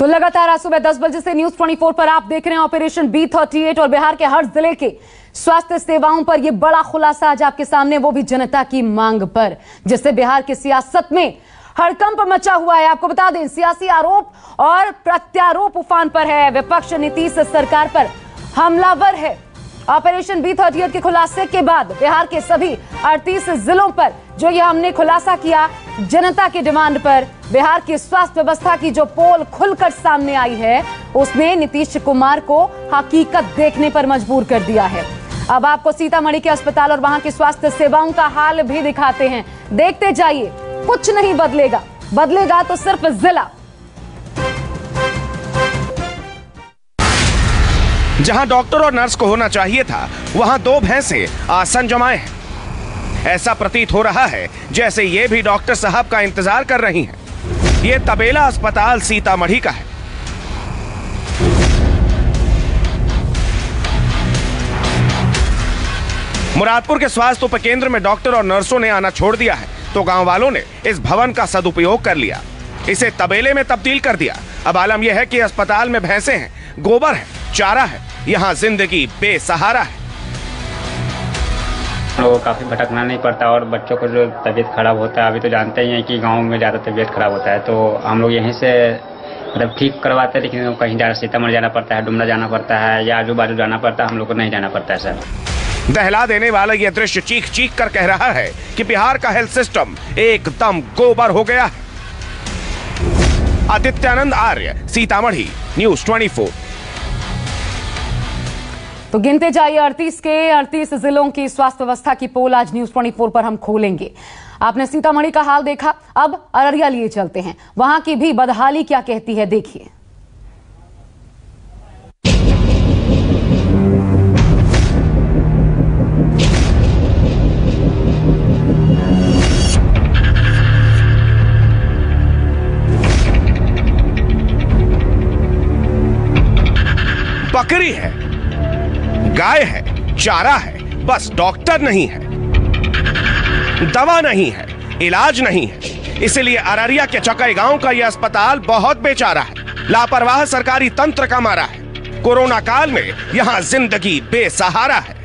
तो लगातार आज सुबह 10 बजे से न्यूज 24 पर आप देख रहे हैं ऑपरेशन B38 और बिहार के हर जिले के स्वास्थ्य सेवाओं पर यह बड़ा खुलासा आज आपके सामने, वो भी जनता की मांग पर, जिससे बिहार की सियासत में हड़कंप मचा हुआ है। आपको बता दें, सियासी आरोप और प्रत्यारोप उफान पर है। विपक्ष नीतीश सरकार पर हमलावर है। ऑपरेशन B38 के खुलासे के बाद बिहार के सभी 38 जिलों पर जो यह हमने खुलासा किया, जनता की डिमांड पर बिहार की स्वास्थ्य व्यवस्था की जो पोल खुलकर सामने आई है, उसने नीतीश कुमार को हकीकत देखने पर मजबूर कर दिया है। अब आपको सीतामढ़ी के अस्पताल और वहां की स्वास्थ्य सेवाओं का हाल भी दिखाते हैं। देखते जाइए, कुछ नहीं बदलेगा, बदलेगा तो सिर्फ जिला। जहां डॉक्टर और नर्स को होना चाहिए था, वहां दो भैंसे आसन जमाए हैं। ऐसा प्रतीत हो रहा है जैसे ये भी डॉक्टर साहब का इंतजार कर रही हैं। ये तबेला अस्पताल सीतामढ़ी का है। मुरादपुर के स्वास्थ्य उपकेंद्र में डॉक्टर और नर्सों ने आना छोड़ दिया है, तो गांव वालों ने इस भवन का सदुपयोग कर लिया, इसे तबेले में तब्दील कर दिया। अब आलम यह है कि अस्पताल में भैंसे हैं, गोबर है, चारा है, यहाँ जिंदगी बेसहारा है। लोगों को काफी भटकना नहीं पड़ता और बच्चों को जो तबीयत खराब होता है, अभी तो जानते ही हैं कि गांव में ज्यादा तबीयत खराब होता है, तो हम लोग यहीं से मतलब ठीक करवाते हैं। लेकिन कहीं जाना, सीतामढ़ी जाना पड़ता है, डुमरा जाना पड़ता है या आजू बाजू जाना पड़ता है, हम लोग को नहीं जाना पड़ता है सर। दहला देने वाला यह दृश्य चीख चीख कर कह रहा है कि बिहार का हेल्थ सिस्टम एकदम गोबर हो गया है। आदित्यानंद आर्य, सीतामढ़ी, न्यूज 24। तो गिनते जाइए 38 जिलों की स्वास्थ्य व्यवस्था की पोल आज न्यूज 24 पर हम खोलेंगे। आपने सीतामढ़ी का हाल देखा, अब अररिया लिए चलते हैं, वहां की भी बदहाली क्या कहती है, देखिए। बकरी है, गाय है, चारा है, बस डॉक्टर नहीं है, दवा नहीं है, इलाज नहीं है। इसलिए अररिया के चकई गांव का यह अस्पताल बहुत बेचारा है। लापरवाह सरकारी तंत्र का मारा है। कोरोना काल में यहां जिंदगी बेसहारा है।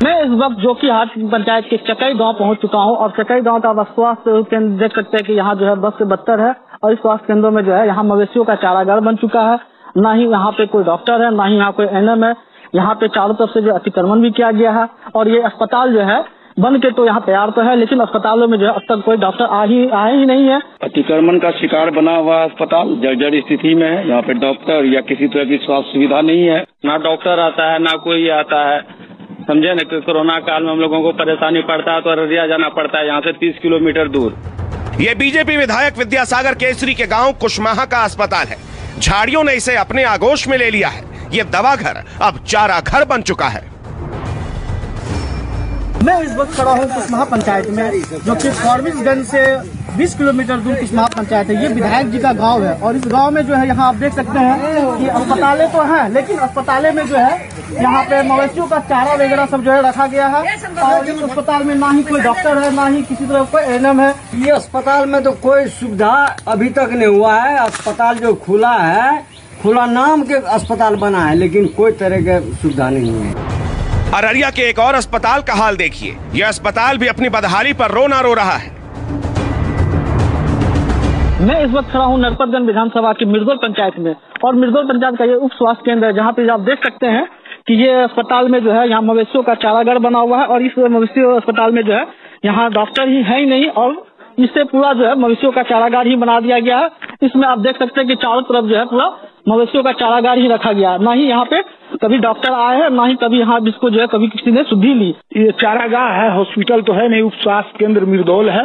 मैं इस वक्त जो कि हाट पंचायत के चकई गांव पहुंच चुका हूं और चकई गांव का स्वास्थ्य केंद्र देख सकते हैं कि यहाँ जो है 10 से 72 है और इस स्वास्थ्य केंद्रों में जो है यहाँ मवेशियों का चारागार बन चुका है। ना ही यहाँ पे कोई डॉक्टर है, ना ही यहाँ कोई एनएम है। यहाँ पे चारों तरफ से जो अतिक्रमण भी किया गया है और ये अस्पताल जो है बन के तो यहाँ तैयार तो है, लेकिन अस्पतालों में जो है अब तक कोई डॉक्टर आए ही नहीं है। अतिक्रमण का शिकार बना हुआ अस्पताल जर्जर स्थिति में है। यहाँ पे डॉक्टर या किसी तरह की स्वास्थ्य सुविधा नहीं है। ना डॉक्टर आता है, ना कोई आता है, समझे न। कोरोना काल में हम लोगों को परेशानी पड़ता है तो अररिया जाना पड़ता है, यहाँ से 30 किलोमीटर दूर। ये बीजेपी विधायक विद्यासागर केसरी के गांव कुशमाहा का अस्पताल है। झाड़ियों ने इसे अपने आगोश में ले लिया है। ये दवा घर अब चारा घर बन चुका है। मैं इस वक्त खड़ा हूँ कुशमाहा पंचायत में, जो कि फारबिसगंज से 20 किलोमीटर दूर कुशमाहा पंचायत है। ये विधायक जी का गांव है और इस गांव में जो है यहाँ आप देख सकते हैं कि अस्पतालें तो हैं, लेकिन अस्पतालें में जो है यहाँ पे मवेशियों का चारा वगैरह सब जो है रखा गया है और इस अस्पताल में ना ही कोई डॉक्टर है, ना ही किसी तरह कोई एएनएम है। ये अस्पताल में तो कोई सुविधा अभी तक नहीं हुआ है। अस्पताल जो खुला है, खुला नाम के अस्पताल बना है, लेकिन कोई तरह के सुविधा नहीं है। अररिया के एक और अस्पताल का हाल देखिए। यह अस्पताल भी अपनी बदहाली पर रोना रो रहा है। मैं इस वक्त खड़ा हूँ नरपतगंज विधानसभा की मिर्जोल पंचायत में और मिर्जोल पंचायत का ये उप स्वास्थ्य केंद्र है, जहाँ पे आप देख सकते हैं कि ये अस्पताल में जो है यहाँ मवेशियों का चारागार बना हुआ है और इस मवेशी अस्पताल में जो है यहाँ डॉक्टर ही है ही नहीं और इससे पूरा जो है मवेशियों का चारागार ही बना दिया गया है। इसमें आप देख सकते हैं कि चारों तरफ जो है पूरा मवेशियों का चारागार ही रखा गया है। ना ही यहाँ पे कभी डॉक्टर आए हैं, ना ही कभी यहाँ इसको जो है कभी किसी ने सुधि ली। ये चारागाह है, हॉस्पिटल तो है नहीं। उप स्वास्थ्य केंद्र मिर्दौल है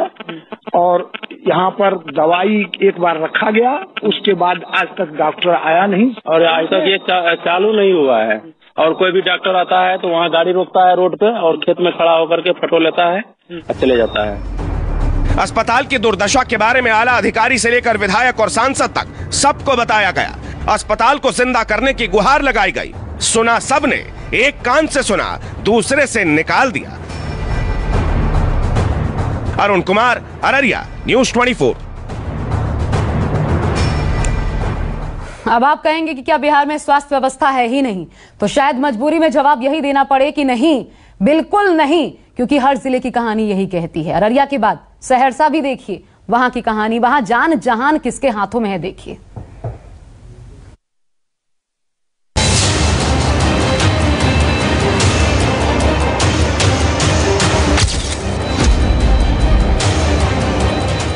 और यहाँ पर दवाई एक बार रखा गया, उसके बाद आज तक डॉक्टर आया नहीं और आज तक ये चालू नहीं हुआ है। और कोई भी डॉक्टर आता है तो वहाँ गाड़ी रोकता है रोड पे और खेत में खड़ा होकर के फोटो लेता है और चले जाता है। अस्पताल की दुर्दशा के बारे में आला अधिकारी से लेकर विधायक और सांसद तक सबको बताया गया। अस्पताल को जिंदा करने की गुहार लगाई गई। सुना सबने, एक कान से सुना, दूसरे से निकाल दिया। अरुण कुमार, अररिया, न्यूज 24। अब आप कहेंगे कि क्या बिहार में स्वास्थ्य व्यवस्था है ही नहीं, तो शायद मजबूरी में जवाब यही देना पड़े कि नहीं, बिल्कुल नहीं, क्योंकि हर जिले की कहानी यही कहती है। अररिया के बाद सहरसा भी देखिए, वहां की कहानी, वहां जान जहान किसके हाथों में है, देखिए।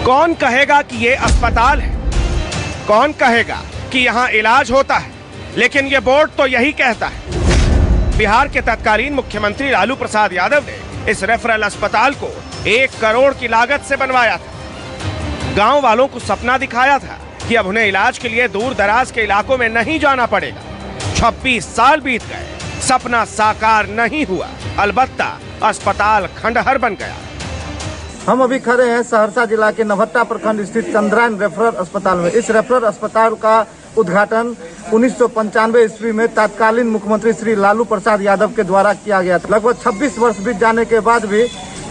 कौन कहेगा कि ये अस्पताल है, कौन कहेगा कि यहाँ इलाज होता है, लेकिन ये बोर्ड तो यही कहता है। बिहार के तत्कालीन मुख्यमंत्री लालू प्रसाद यादव ने इस रेफरल अस्पताल को 1 करोड़ की लागत से बनवाया था। गांव वालों को सपना दिखाया था कि अब उन्हें इलाज के लिए दूर दराज के इलाकों में नहीं जाना पड़ेगा। 26 साल बीत गए, सपना साकार नहीं हुआ, अलबत्ता अस्पताल खंडहर बन गया। हम अभी खड़े हैं सहरसा जिला के नवहट्टा प्रखंड स्थित चंद्रायन रेफरल अस्पताल में। इस रेफरल अस्पताल का उद्घाटन 1995 ईस्वी में तत्कालीन मुख्यमंत्री श्री लालू प्रसाद यादव के द्वारा किया गया था। लगभग 26 वर्ष बीत जाने के बाद भी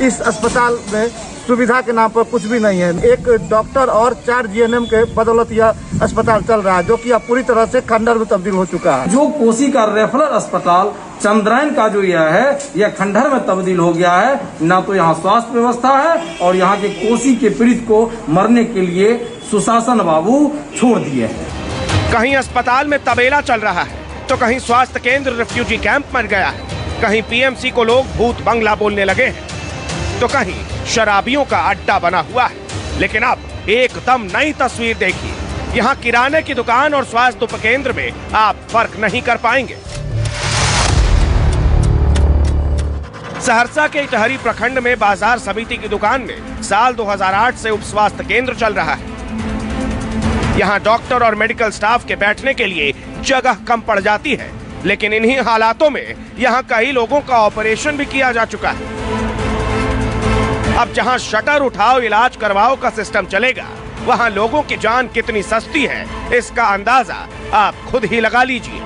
इस अस्पताल में सुविधा के नाम पर कुछ भी नहीं है। एक डॉक्टर और 4 जीएनएम के बदौलत यह अस्पताल चल रहा है, जो कि अब पूरी तरह से खंडहर में तब्दील हो चुका है। जो कोसी का रेफरल अस्पताल चंद्रायन का जो यह खंडहर में तब्दील हो गया है। ना तो यहाँ स्वास्थ्य व्यवस्था है और यहाँ के कोसी के पीड़ित को मरने के लिए सुशासन बाबू छोड़ दिए हैं। कहीं अस्पताल में तबेला चल रहा है, तो कहीं स्वास्थ्य केंद्र रेफ्यूजी कैंप बन गया है, कहीं पीएमसी को लोग भूत बंगला बोलने लगे हैं, तो कहीं शराबियों का अड्डा बना हुआ है। लेकिन अब एकदम नई तस्वीर देखिए। यहाँ किराने की दुकान और स्वास्थ्य उपकेंद्र में आप फर्क नहीं कर पाएंगे। सहरसा के इटहरी प्रखंड में बाजार समिति की दुकान में साल 2008 से उप स्वास्थ्य केंद्र चल रहा है। यहाँ डॉक्टर और मेडिकल स्टाफ के बैठने के लिए जगह कम पड़ जाती है, लेकिन इन्हीं हालातों में यहाँ कई लोगों का ऑपरेशन भी किया जा चुका है। अब जहाँ शटर उठाओ इलाज करवाओ का सिस्टम चलेगा, वहाँ लोगों की जान कितनी सस्ती है, इसका अंदाजा आप खुद ही लगा लीजिए।